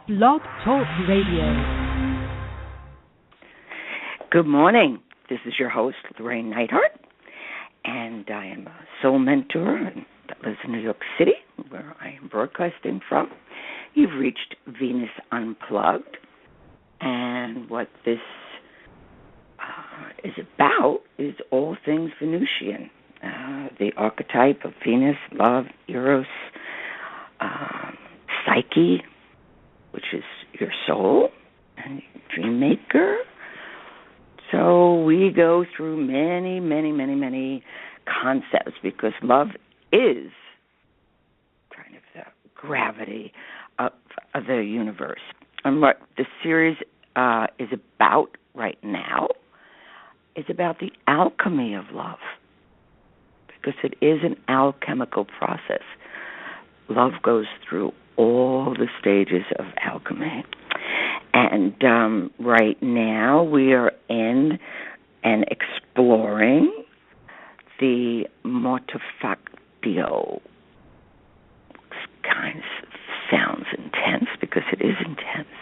Blog Talk Radio. Good morning. This is your host, Llorraine Neithardt, and I am a soul mentor that lives in New York City, where I am broadcasting from. You've reached Venus Unplugged, and what this is about is all things Venusian, the archetype of Venus, love, Eros, psyche, which is your soul, and dream maker. So we go through many concepts because love is kind of the gravity of the universe. And what the series is about right now is about the alchemy of love, because it is an alchemical process. Love goes through all the stages of alchemy. And right now we are in and exploring the MORTIFICATio. Kind of sounds intense because it is intense.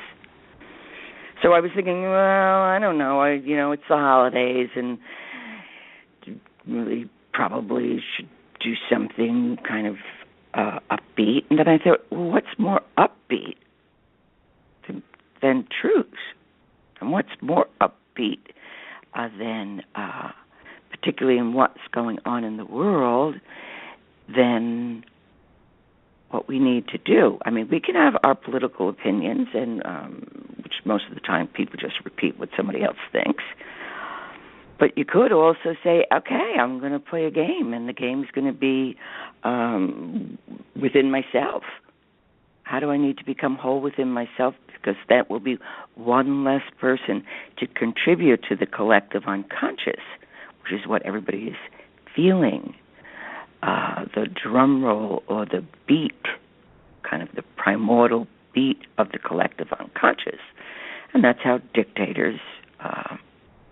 So I was thinking, well, I don't know. It's the holidays, and really probably should do something kind of upbeat. And then I thought, well, what's more upbeat than truth? And what's more upbeat than, particularly in what's going on in the world, than what we need to do? I mean, we can have our political opinions, and which most of the time people just repeat what somebody else thinks. But you could also say, okay, I'm going to play a game, and the game's going to be within myself. How do I need to become whole within myself? Because that will be one less person to contribute to the collective unconscious, which is what everybody is feeling. The drum roll or the beat, kind of the primordial beat of the collective unconscious. And that's how dictators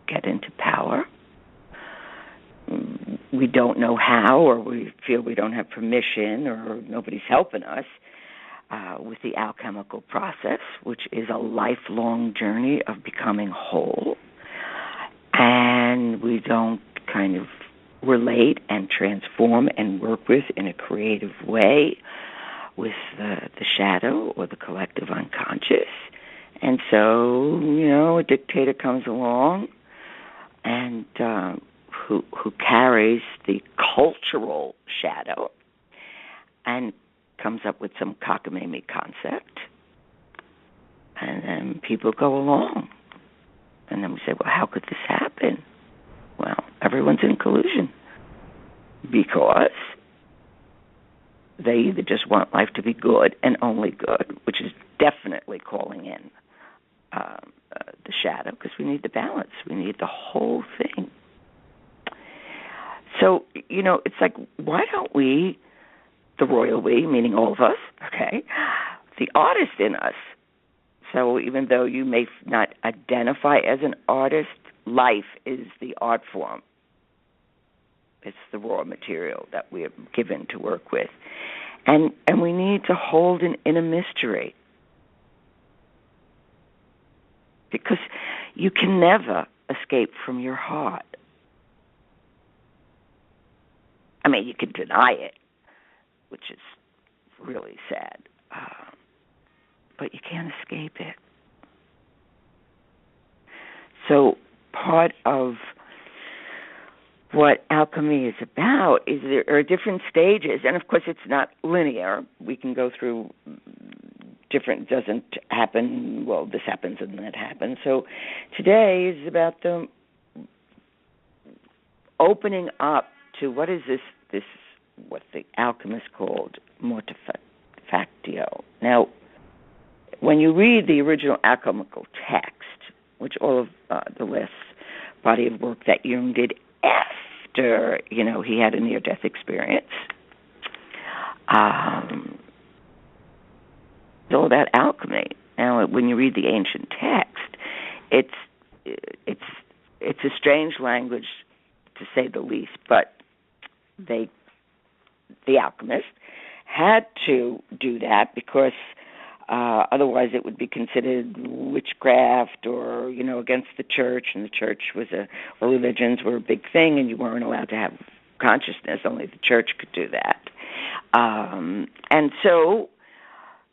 get into power. We don't know how, or we feel we don't have permission, or nobody's helping us with the alchemical process, which is a lifelong journey of becoming whole. And we don't kind of relate and transform and work with in a creative way with the shadow or the collective unconscious. And so, a dictator comes along and who carries the cultural shadow and comes up with some cockamamie concept, and then people go along. And then we say, well, how could this happen? Well, everyone's in collusion because they either just want life to be good and only good, which is definitely calling in the shadow, because we need the balance. We need the whole thing. So, it's like, why don't we, the royal we, meaning all of us, okay, the artist in us. So even though you may not identify as an artist, life is the art form. It's the raw material that we are given to work with. And we need to hold an inner mystery. Because you can never escape from your heart. I mean, you can deny it, which is really sad. But you can't escape it. So part of what alchemy is about is there are different stages. And, of course, it's not linear. We can go through different, doesn't happen, well, this happens and that happens. So today is about the opening up to what is this what the alchemists called MORTIFICATio. Now, when you read the original alchemical text, which all of the last body of work that Jung did after, he had a near-death experience, it's all about alchemy. Now, when you read the ancient text, it's a strange language, to say the least, but the alchemists had to do that because Otherwise, it would be considered witchcraft or, against the church. And the church or religions were a big thing, and you weren't allowed to have consciousness. Only the church could do that. And so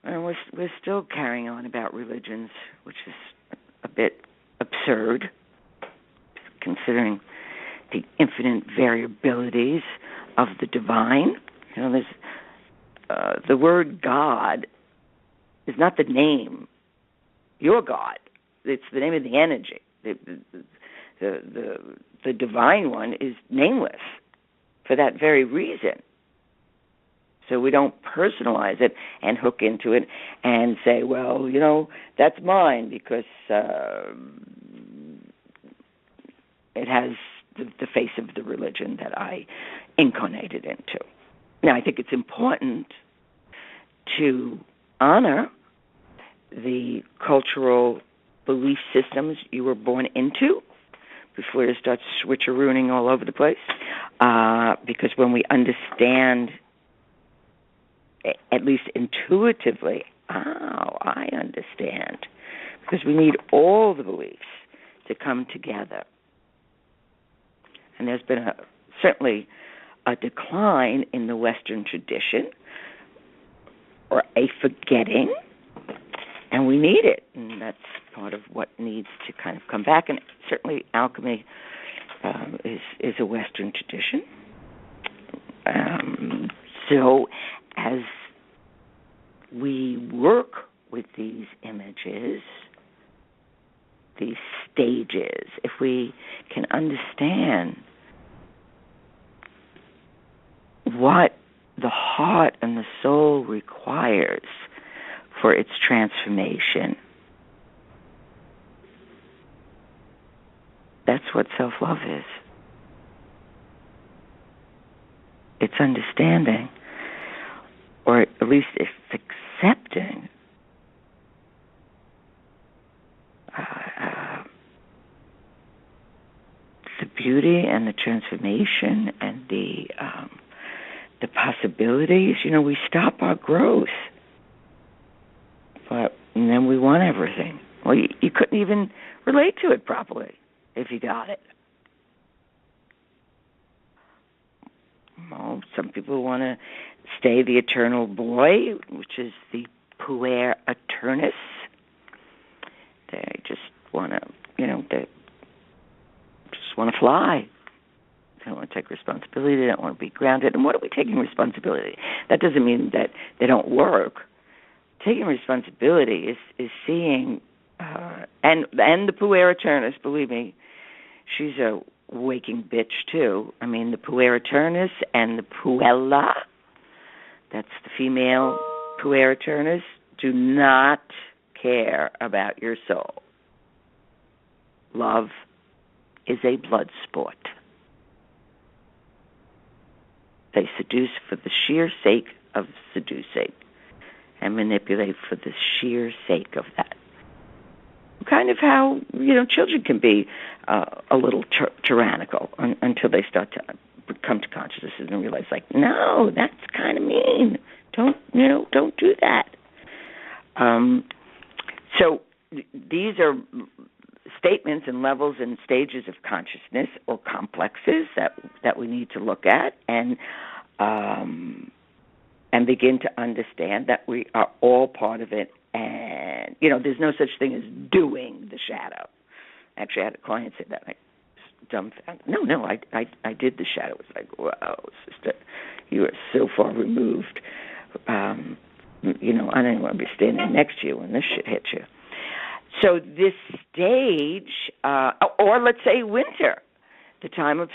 we're still carrying on about religions, which is a bit absurd, considering the infinite variabilities of the divine. There's the word God is not the name. You're God. It's the name of the energy. The divine one is nameless for that very reason. So we don't personalize it and hook into it and say, well, that's mine because it has the face of the religion that I incarnated into. Now, I think it's important to honor the cultural belief systems you were born into before you start switcherooning all over the place, because when we understand, at least intuitively, I understand, because we need all the beliefs to come together. And there's been certainly a decline in the Western tradition, or a forgetting, and we need it. And that's part of what needs to kind of come back. And certainly alchemy is a Western tradition. So as we work with these images, these stages, if we can understand what the heart and the soul requires for its transformation, that's what self-love is. It's understanding, or at least it's accepting the beauty and the transformation and the possibilities. We stop our growth, and then we want everything. Well, you couldn't even relate to it properly if you got it. Well, some people want to stay the eternal boy, which is the puer eternus. They just want to, they just want to fly. They don't want to take responsibility. They don't want to be grounded. And what are we taking responsibility? That doesn't mean that they don't work. Taking responsibility is seeing, and the puer eternus, believe me, she's a waking bitch too. I mean, the puer eternus and the puella, that's the female puer eternus, do not care about your soul. Love is a blood sport. They seduce for the sheer sake of seducing and manipulate for the sheer sake of that. Kind of how, children can be a little tyrannical until they start to come to consciousness and realize, no, that's kind of mean. Don't do that. So these are statements and levels and stages of consciousness or complexes that we need to look at and begin to understand that we are all part of it. And, there's no such thing as doing the shadow. Actually, I had a client say that. I was dumbfounded. No, I did the shadow. It's like, wow, sister, you are so far removed. I don't even want to be standing next to you when this shit hits you. So this stage, or let's say winter, the time of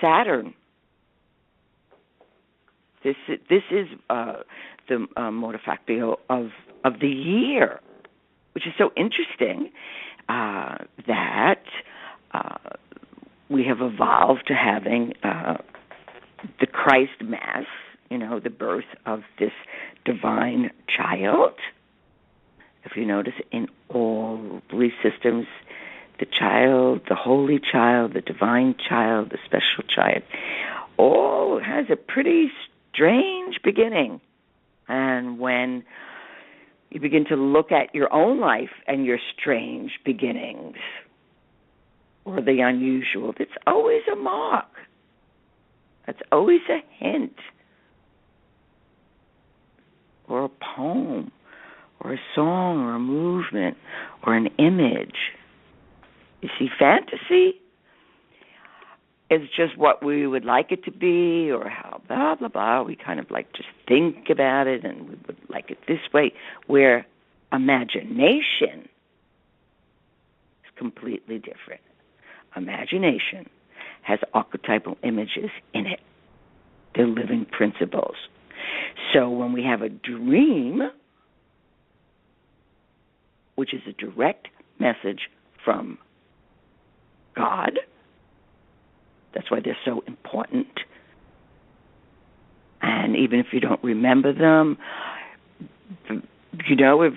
Saturn. This is the mortificato of the year, which is so interesting that we have evolved to having the Christ Mass, the birth of this divine child. If you notice, in all belief systems, the child, the holy child, the divine child, the special child, all has a pretty strange beginning. And when You begin to look at your own life and your strange beginnings or the unusual. It's always a mark. That's always a hint or a poem or a song or a movement or an image. You see, fantasy is just what we would like it to be, or how blah, blah, blah. We kind of like just think about it and we would like it this way, where imagination is completely different. Imagination has archetypal images in it. They're living principles. So when we have a dream, which is a direct message from God, that's why they're so important. And even if you don't remember them, you know, if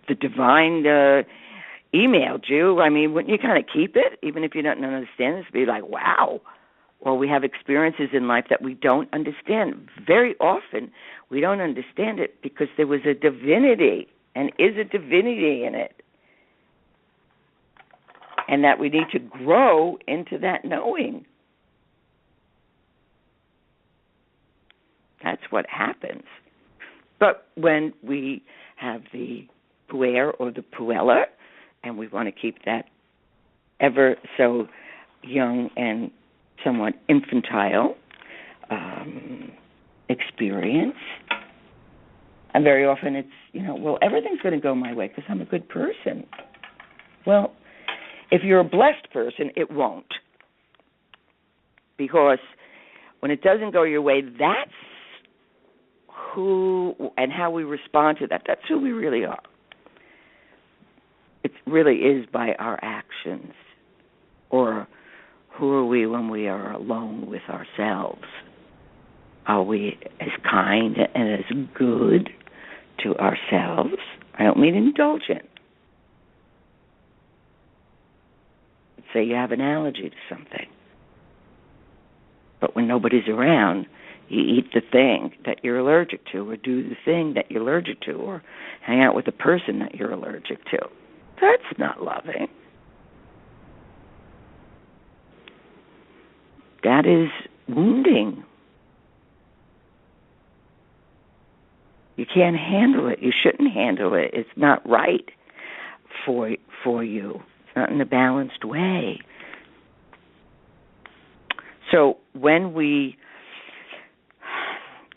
the divine emailed you, I mean, wouldn't you kind of keep it? Even if you don't understand it, be like, wow. Or we have experiences in life that we don't understand. Very often, we don't understand it because there was a divinity and is a divinity in it. And that we need to grow into that knowing. That's what happens. But when we have the puer or the puella, and we want to keep that ever so young and somewhat infantile experience, and very often it's, well, everything's going to go my way because I'm a good person. Well, if you're a blessed person, it won't. Because when it doesn't go your way, that's who and how we respond to that. That's who we really are. It really is by our actions. Or who are we when we are alone with ourselves? Are we as kind and as good to ourselves? I don't mean indulgent. Say you have an allergy to something. But when nobody's around, you eat the thing that you're allergic to, or do the thing that you're allergic to, or hang out with the person that you're allergic to. That's not loving. That is wounding. You can't handle it. You shouldn't handle it. It's not right for you. It's not in a balanced way. So when we,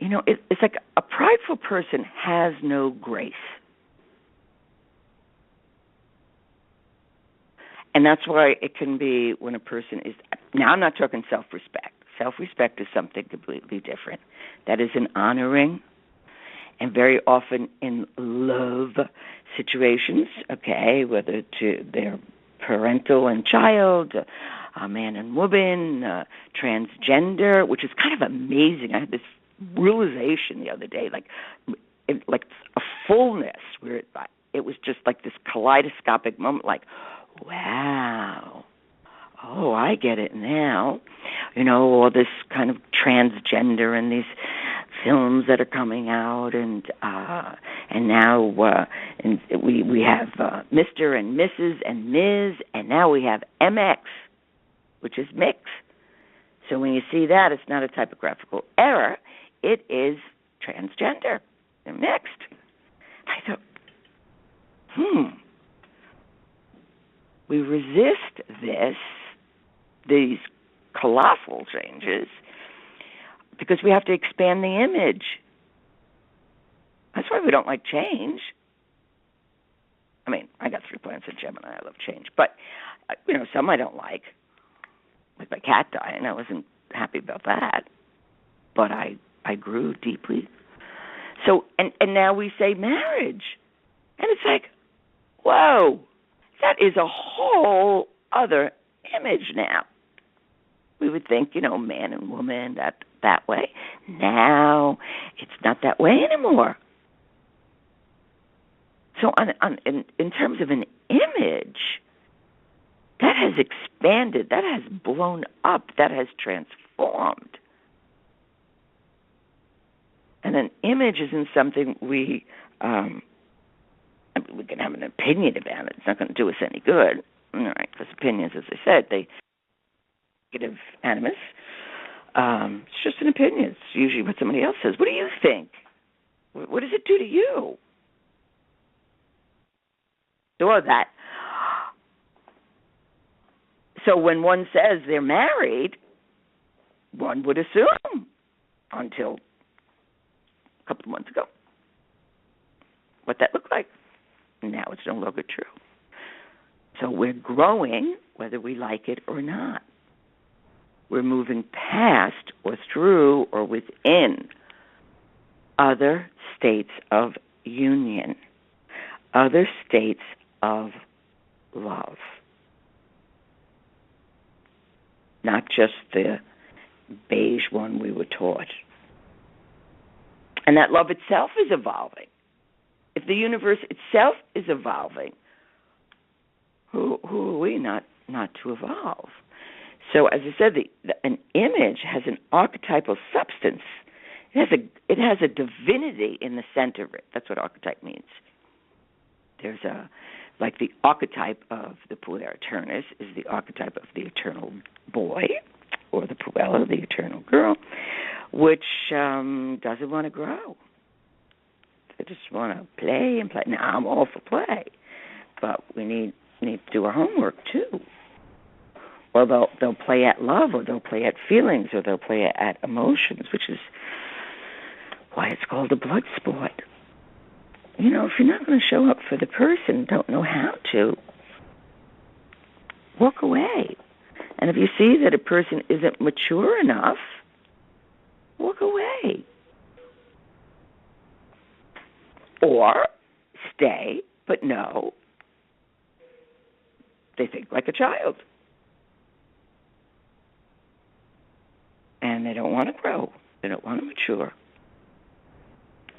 it's like a prideful person has no grace. And that's why it can be when a person is, now I'm not talking self-respect. Self-respect is something completely different. That is an honoring, and very often in love situations, okay, whether to their parental and child, a man and woman, transgender, which is kind of amazing. I had this realization the other day, like a fullness where it was just like this kaleidoscopic moment, like, wow, oh, I get it now. All this kind of transgender and these films that are coming out, and now and we have Mr. and Mrs. and Ms., and now we have MX, which is mix. So when you see that, it's not a typographical error. It is transgender. They're mixed. I thought, we resist these colossal changes, because we have to expand the image. That's why we don't like change. I mean, I got 3 planets in Gemini. I love change. But, some I don't like. Like my cat dying. I wasn't happy about that. But I grew deeply. So, and now we say marriage. And it's like, whoa, that is a whole other image now. We would think, man and woman, that way. Now, it's not that way anymore. So in terms of an image, that has expanded, that has blown up, that has transformed. And an image isn't something we I mean, we can have an opinion about it. It's not going to do us any good. All right, because opinions, as I said, they negative animus. It's just an opinion. It's usually what somebody else says. What do you think? What does it do to you? Or that. So when one says they're married, one would assume, until a couple of months ago, what that looked like. Now it's no longer true. So we're growing whether we like it or not. We're moving past or through or within other states of union, other states of love. Not just the beige one we were taught. And that love itself is evolving. If the universe itself is evolving, who are we not to evolve? So, as I said, an image has an archetypal substance. It has a divinity in the center of it. That's what archetype means. There's like the archetype of the puella eternus is the archetype of the eternal boy, or the puella, the eternal girl, which doesn't want to grow. They just want to play and play. Now, I'm all for play, but we need to do our homework too. Or they'll play at love, or they'll play at feelings, or they'll play at emotions, which is why it's called a blood sport. You know, if you're not going to show up for the person, don't know how to, walk away. And if you see that a person isn't mature enough, walk away. Or stay, but no, they think like a child. And they don't want to grow. They don't want to mature.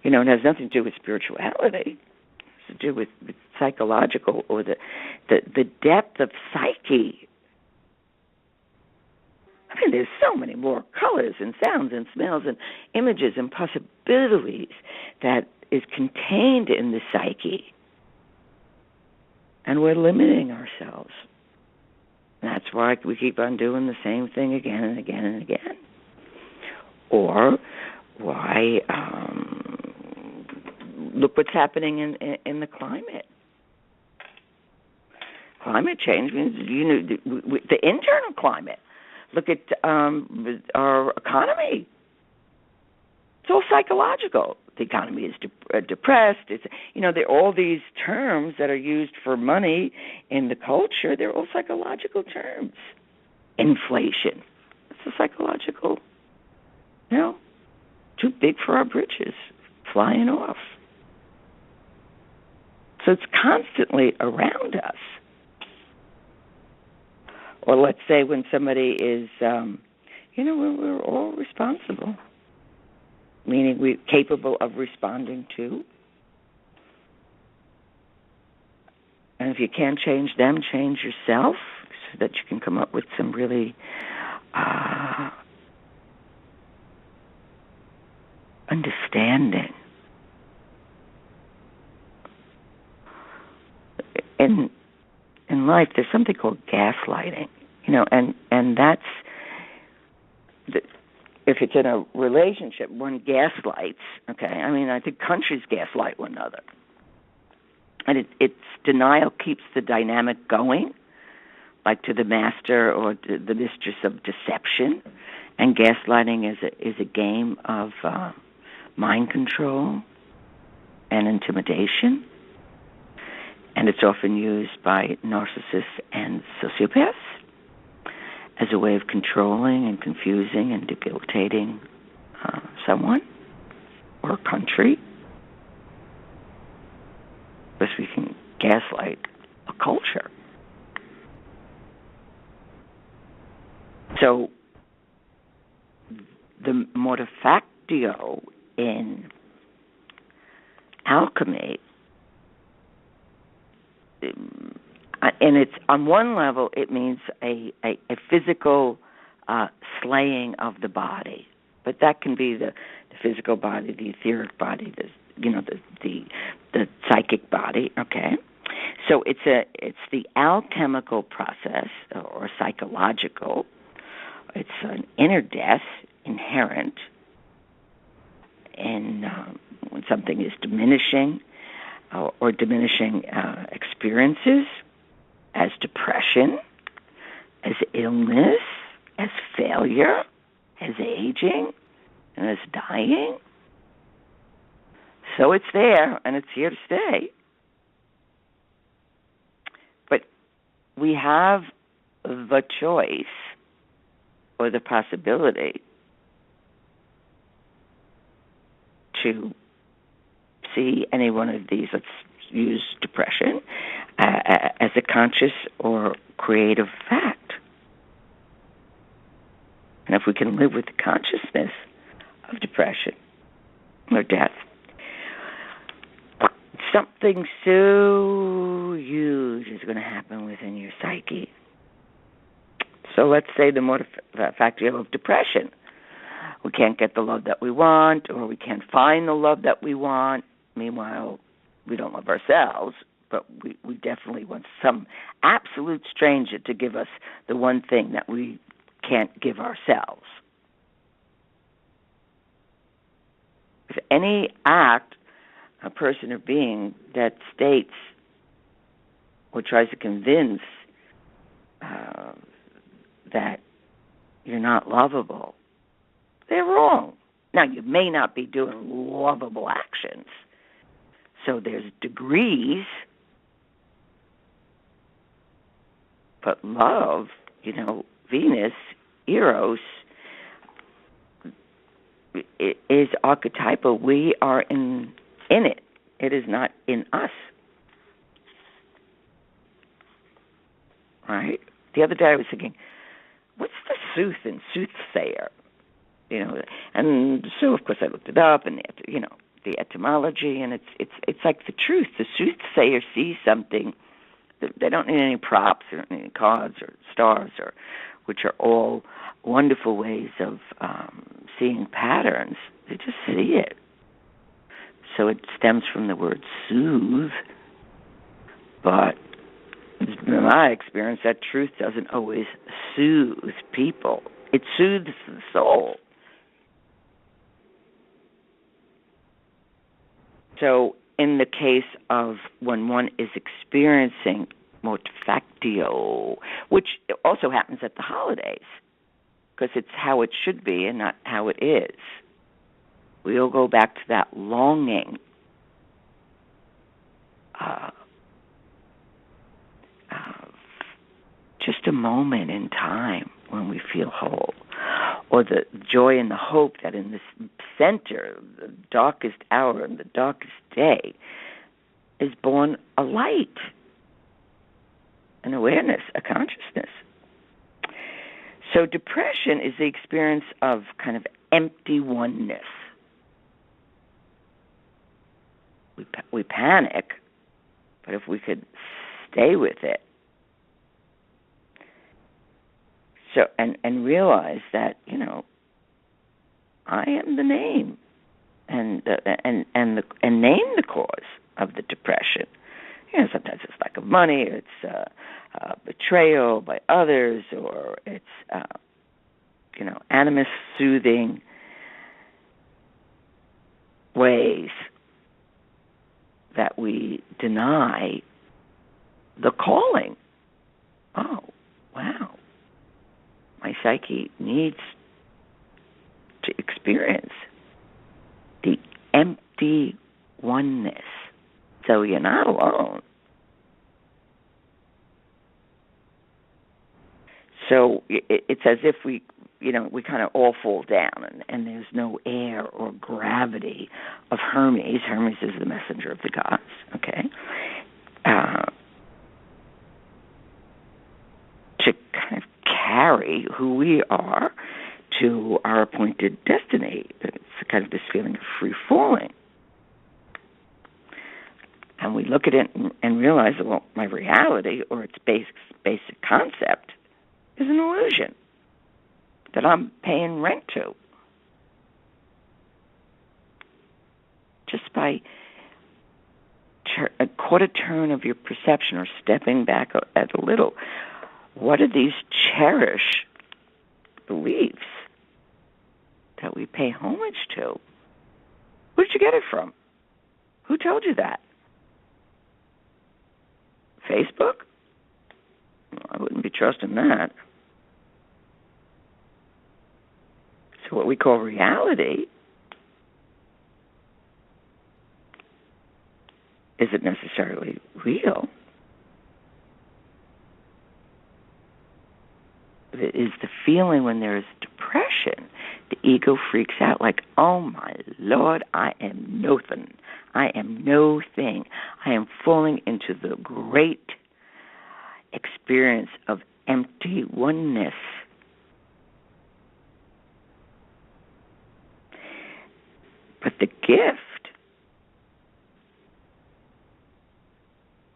You know, it has nothing to do with spirituality. It has to do with psychological, or the depth of psyche. I mean, there's so many more colors and sounds and smells and images and possibilities that is contained in the psyche. And we're limiting ourselves. And that's why we keep on doing the same thing again and again and again. Or why look what's happening in the climate. Climate change means, you know, the internal climate. Look at our economy. It's all psychological. The economy is depressed. It's, you know, there are all these terms that are used for money in the culture. They're all psychological terms. Inflation. It's a psychological, you know, too big for our britches, flying off. So it's constantly around us. Or let's say when somebody is, you know, we're all responsible, meaning we're capable of responding to. And if you can't change them, change yourself, so that you can come up with some really understanding. In life, there's something called gaslighting, you know, and that's, if it's in a relationship, one gaslights, okay? I mean, I think countries gaslight one another. And it's denial keeps the dynamic going, like to the master or to the mistress of deception. And gaslighting is a game of mind control and intimidation. And it's often used by narcissists and sociopaths as a way of controlling and confusing and debilitating someone or a country. Because we can gaslight a culture. So the mortificatio in alchemy, and it's on one level it means a physical slaying of the body, but that can be the physical body, the etheric body, the the psychic body. Okay, so it's the alchemical process or psychological. It's an inner death inherent in when something is diminishing or diminishing experiences, as depression, as illness, as failure, as aging, and as dying. So it's there, and it's here to stay. But we have the choice or the possibility to see any one of these, let's use depression, as a conscious or creative fact. And if we can live with the consciousness of depression or death, something so huge is going to happen within your psyche. So let's say the MORTIFICATIO of depression. We can't get the love that we want, or we can't find the love that we want. Meanwhile, we don't love ourselves, but we definitely want some absolute stranger to give us the one thing that we can't give ourselves. If any act, a person or being that states or tries to convince that you're not lovable, they're wrong. Now, you may not be doing lovable actions, so there's degrees, but love, Venus, Eros, it is archetypal. We are in it. It is not in us. Right? The other day I was thinking, what's the sooth and soothsayer? And so of course I looked it up, and the etymology, and it's like the truth. The soothsayer sees something. They don't need any props, they don't need any cards or stars, which are all wonderful ways of seeing patterns. They just see it. So it stems from the word soothe, but in my experience, that truth doesn't always soothe people. It soothes the soul. So in the case of when one is experiencing MORTIFICATIO, which also happens at the holidays, because it's how it should be and not how it is. We'll go back to that longing of just a moment in time when we feel whole, or the joy and the hope that in this center, the darkest hour and the darkest day, is born a light, an awareness, a consciousness. So depression is the experience of kind of empty oneness. We panic, but if we could stay with it, so and realize that I am the name, and name the cause of the depression. Sometimes it's lack of money, or it's betrayal by others, or it's animus soothing ways that we deny the calling. Oh, wow. My psyche needs to experience the empty oneness. So you're not alone. So it's as if we kind of all fall down, and there's no air or gravity of Hermes. Hermes is the messenger of the gods, okay? To kind of carry who we are to our appointed destiny. It's kind of this feeling of free falling. And we look at it and realize that, well, my reality or its basic concept is an illusion that I'm paying rent to. just by a quarter turn of your perception or stepping back a little. What are these cherished beliefs that we pay homage to? Where did you get it from? Who told you that? Facebook? Well, I wouldn't be trusting that. So what we call reality isn't necessarily real. It is the feeling when there is depression. The ego freaks out like, oh my Lord, I am nothing. I am no thing. I am falling into the great experience of empty oneness. But the gift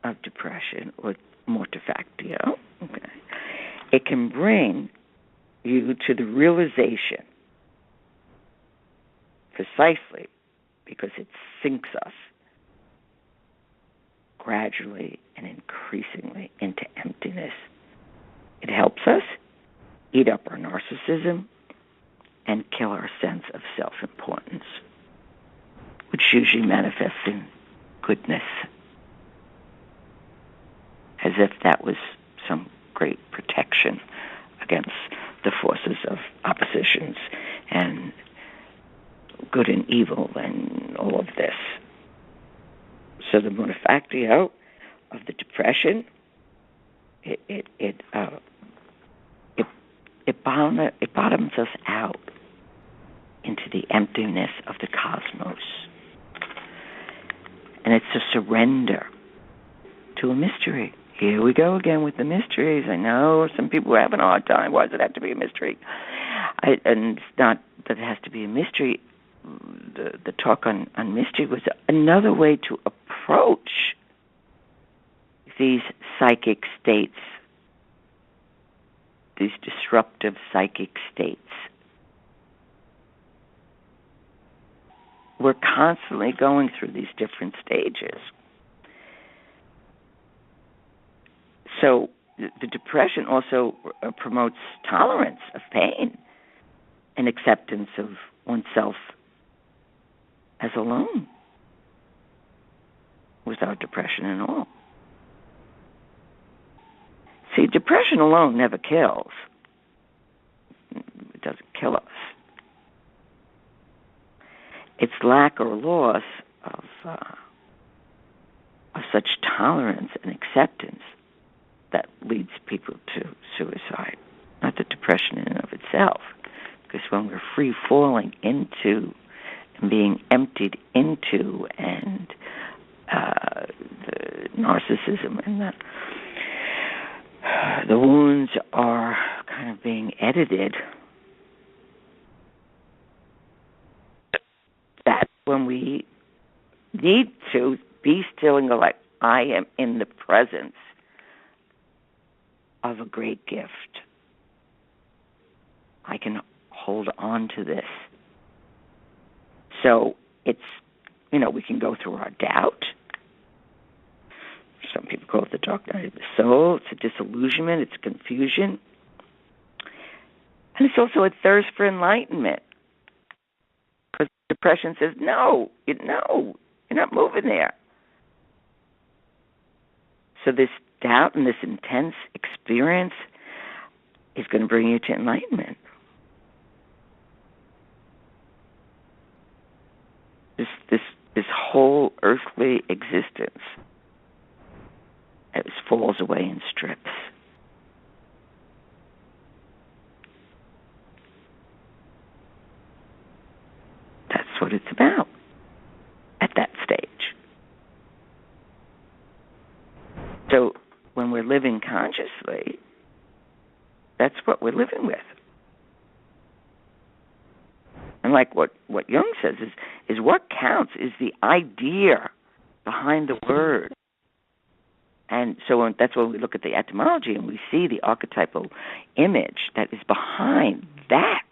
of depression, or mortificatio, okay, it can bring you to the realization, precisely because it sinks us gradually and increasingly into emptiness. It helps us eat up our narcissism and kill our sense of self-importance, which usually manifests in goodness, as if that was some great protection against the forces of oppositions and good and evil and all of this. So the mortificatio of the depression, it bottoms us out into the emptiness of the cosmos. And it's a surrender to a mystery. Here we go again with the mysteries. I know some people are having a hard time. Why does it have to be a mystery? And it's not that it has to be a mystery. The talk on mystery was another way to approach these psychic states, these disruptive psychic states. We're constantly going through these different stages. So the depression also promotes tolerance of pain and acceptance of oneself as alone, without depression and all. See, depression alone never kills. It doesn't kill us. It's lack or loss of such tolerance and acceptance that leads people to suicide, not the depression in and of itself. Because when we're free-falling into and being emptied into and the narcissism and the wounds are kind of being edited, that's when we need to be still and go like, I am in the presence of a great gift. I can hold on to this. So it's, we can go through our doubt. Some people call it the dark night of the soul. It's a disillusionment. It's confusion. And it's also a thirst for enlightenment. Because depression says, no, you're not moving there. So this doubt and this intense experience is going to bring you to enlightenment. This whole earthly existence, it falls away in strips. That's what it's about at that stage. So when we're living consciously, that's what we're living with. And like what Jung says is what counts is the idea behind the word. And so that's when we look at the etymology and we see the archetypal image that is behind. That's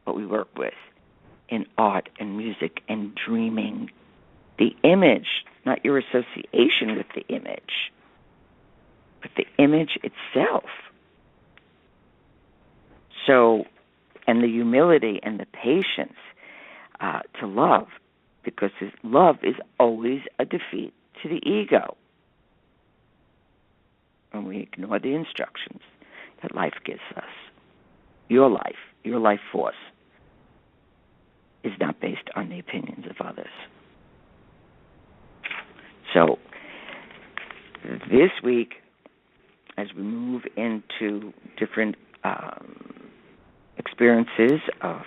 what we work with in art and music and dreaming The image, not your association with the image, but the image itself. So, and the humility and the patience to love, because love is always a defeat to the ego. When we ignore the instructions that life gives us. Your life force, is not based on the opinions of others. So, this week, as we move into different experiences of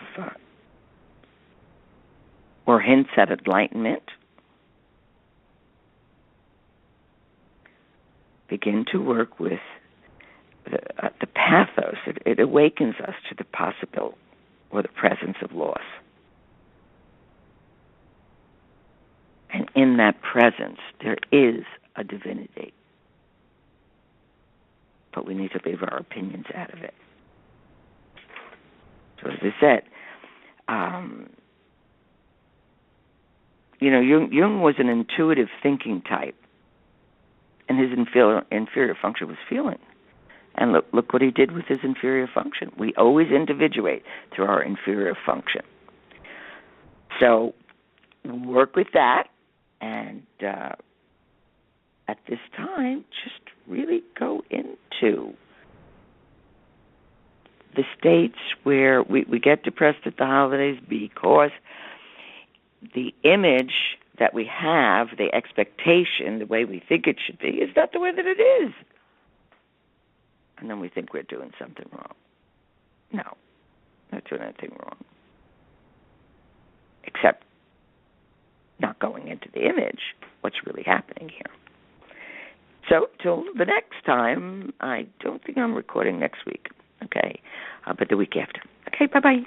or hints at enlightenment, begin to work with the pathos. It awakens us to the possible or the presence of loss. And in that presence, there is a divinity. But we need to leave our opinions out of it. So as I said, Jung was an intuitive thinking type, and his inferior function was feeling. And look what he did with his inferior function. We always individuate through our inferior function. So work with that, and at this time, just really go into the states where we get depressed at the holidays because the image that we have, the expectation, the way we think it should be, is not the way that it is. And then we think we're doing something wrong. No, not doing anything wrong. Except not going into the image, what's really happening here. So till the next time, I don't think I'm recording next week, okay? But the week after. Okay, bye-bye.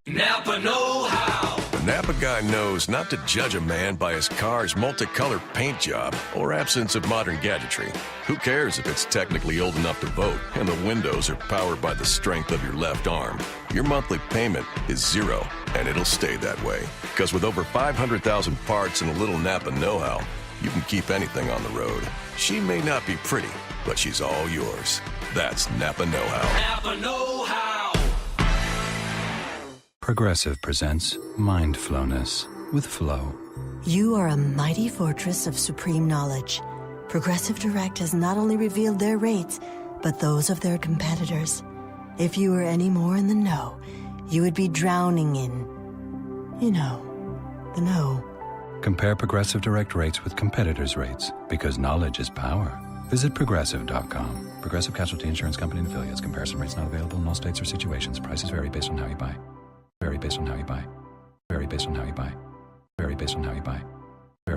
Napa know-how. The Napa guy knows not to judge a man by his car's multicolored paint job or absence of modern gadgetry. Who cares if it's technically old enough to vote and the windows are powered by the strength of your left arm? Your monthly payment is zero, and it'll stay that way. Because with over 500,000 parts and a little Napa know-how, you can keep anything on the road. She may not be pretty, but she's all yours. That's Napa know-how. Napa know-how. Progressive presents Mindfulness with Flow. You are a mighty fortress of supreme knowledge. Progressive Direct has not only revealed their rates, but those of their competitors. If you were any more in the know, you would be drowning in, the know. Compare Progressive Direct rates with competitors' rates, because knowledge is power. Visit Progressive.com. Progressive Casualty Insurance Company and Affiliates. Comparison rates not available in all states or situations. Prices vary based on how you buy. Vary based on how you buy. Vary based on how you buy. Vary based on how you buy.